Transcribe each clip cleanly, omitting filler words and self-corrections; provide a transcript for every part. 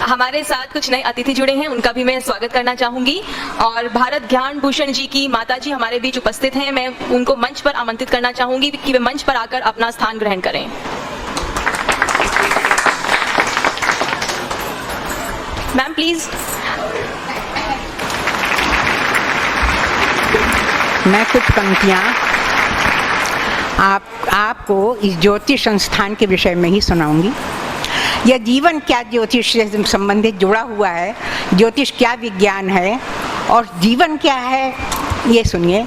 हमारे साथ कुछ नए अतिथि जुड़े हैं, उनका भी मैं स्वागत करना चाहूंगी। और भारत ज्ञान भूषण जी की माता जी हमारे बीच उपस्थित हैं। मैं उनको मंच पर आमंत्रित करना चाहूंगी कि वे मंच पर आकर अपना स्थान ग्रहण करें। Ma'am please. मैं कुछ पंक्तियाँ आपको इस ज्योतिष संस्थान के विषय में ही सुनाऊंगी। यह जीवन क्या ज्योतिष से संबंधित जुड़ा हुआ है, ज्योतिष क्या विज्ञान है और जीवन क्या है, ये सुनिए।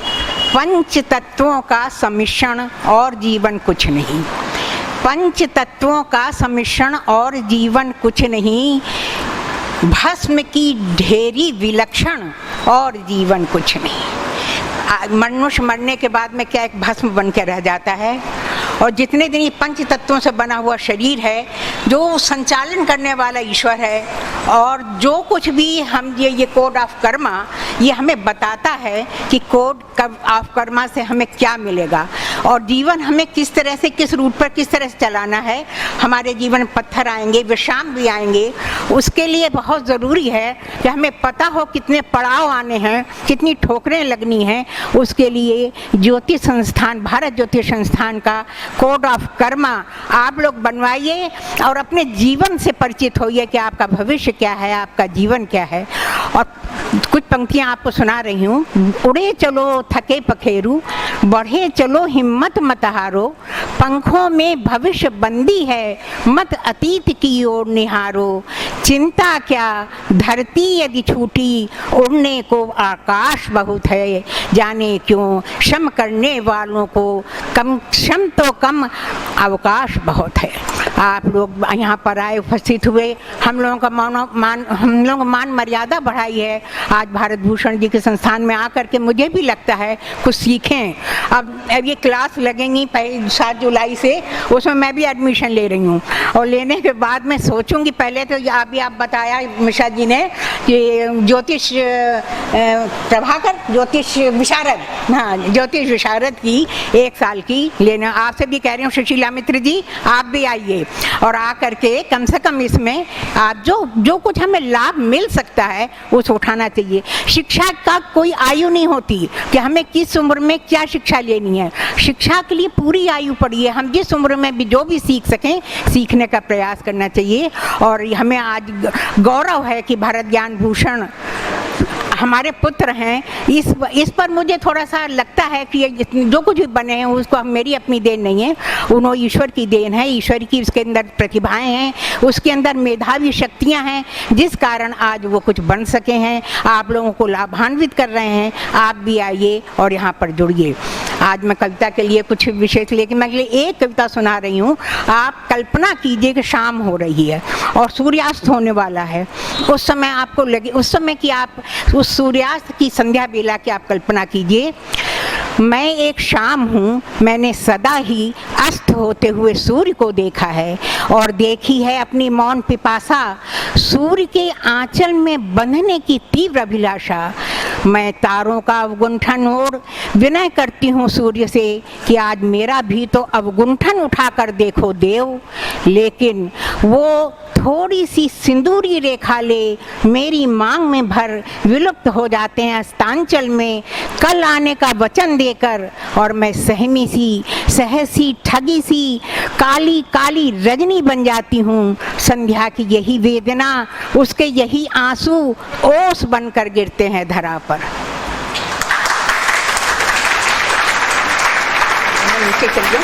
पंच तत्वों का सम्मिश्रण और जीवन कुछ नहीं। पंच तत्वों का सम्मिश्रण और जीवन कुछ नहीं। भस्म की ढेरी विलक्षण और जीवन कुछ नहीं। मनुष्य मरने के बाद में क्या एक भस्म बन के रह जाता है। और जितने दिन ये पंच तत्वों से बना हुआ शरीर है, जो संचालन करने वाला ईश्वर है, और जो कुछ भी हम ये कोड ऑफ कर्मा, ये हमें बताता है कि कोड ऑफ कर्मा से हमें क्या मिलेगा और जीवन हमें किस तरह से, किस रूट पर किस तरह से चलाना है। हमारे जीवन में पत्थर आएंगे, विषाम भी आएंगे। उसके लिए बहुत ज़रूरी है कि हमें पता हो कितने पड़ाव आने हैं, कितनी ठोकरें लगनी हैं। उसके लिए ज्योतिष संस्थान, भारत ज्योतिष संस्थान का कोड ऑफ कर्मा आप लोग बनवाइए और अपने जीवन से परिचित होइए कि आपका भविष्य क्या है, आपका जीवन क्या है। और कुछ पंक्तियाँ आपको सुना रही हूँ। उड़े चलो थके पखेरू, बढ़े चलो हिम्मत मत हारो, पंखों में भविष्य बंदी है, मत अतीत की ओर निहारो। चिंता क्या धरती यदि छूटी, उड़ने को आकाश बहुत है, जाने क्यों श्रम करने वालों को कम श्रम तो कम अवकाश बहुत है। आप लोग यहाँ पर आए, उपस्थित हुए, हम लोगों का मान मर्यादा बढ़ाई है। आज भारत भूषण जी के संस्थान में आकर के मुझे भी लगता है कुछ सीखें। अब ये क्लास लगेंगी 7 जुलाई से, उसमें मैं भी एडमिशन ले रही हूँ और लेने के बाद मैं सोचूंगी। पहले तो अभी आप बताया मिश्रा जी ने कि ज्योतिष प्रभाकर, ज्योतिष विशारद, हाँ ज्योतिष विशारद की 1 साल की लेना। आपसे भी कह रही हूँ सुशीला मित्र जी, आप भी आइए और आकर के कम से कम इसमें आप जो कुछ हमें लाभ मिल सकता है उसे उठाना चाहिए। शिक्षा का कोई आयु नहीं होती कि हमें किस उम्र में क्या शिक्षा लेनी है। शिक्षा के लिए पूरी आयु पड़ी है। हम जिस उम्र में भी जो भी सीख सकें, सीखने का प्रयास करना चाहिए। और हमें आज गौरव है कि भारत ज्ञान भूषण हमारे पुत्र हैं। इस पर मुझे थोड़ा सा लगता है कि जो कुछ भी बने हैं उसको मेरी अपनी देन नहीं है, उन्होंने ईश्वर की देन है। ईश्वर की उसके अंदर प्रतिभाएं हैं, उसके अंदर मेधावी शक्तियां हैं, जिस कारण आज वो कुछ बन सके हैं। आप लोगों को लाभान्वित कर रहे हैं। आप भी आइए और यहाँ पर जुड़िए। आज मैं कविता के लिए कुछ विशेष लेके मैं एक कविता सुना रही हूँ। आप कल्पना कीजिए कि शाम हो रही है और सूर्यास्त होने वाला है। उस समय आपको लगे, उस समय कि आप उस सूर्यास्त की संध्या बेला की आप कल्पना कीजिए। मैं एक शाम हूँ, मैंने सदा ही अस्त होते हुए सूर्य को देखा है और देखी है अपनी मौन पिपासा, सूर्य के आंचल में बंधने की तीव्र अभिलाषा। मैं तारों का अवगुंठन और विनय करती हूँ सूर्य से कि आज मेरा भी तो अवगुंठन उठा कर देखो देव। लेकिन वो थोड़ी सी सिंदूरी रेखा ले मेरी मांग में भर विलुप्त हो जाते हैं अस्तांचल में कल आने का वचन देकर। और मैं सहसी ठगी सी काली काली रजनी बन जाती हूँ। संध्या की यही वेदना, उसके यही आंसू ओस बनकर गिरते हैं धरा पर। नीचे चल जाओ।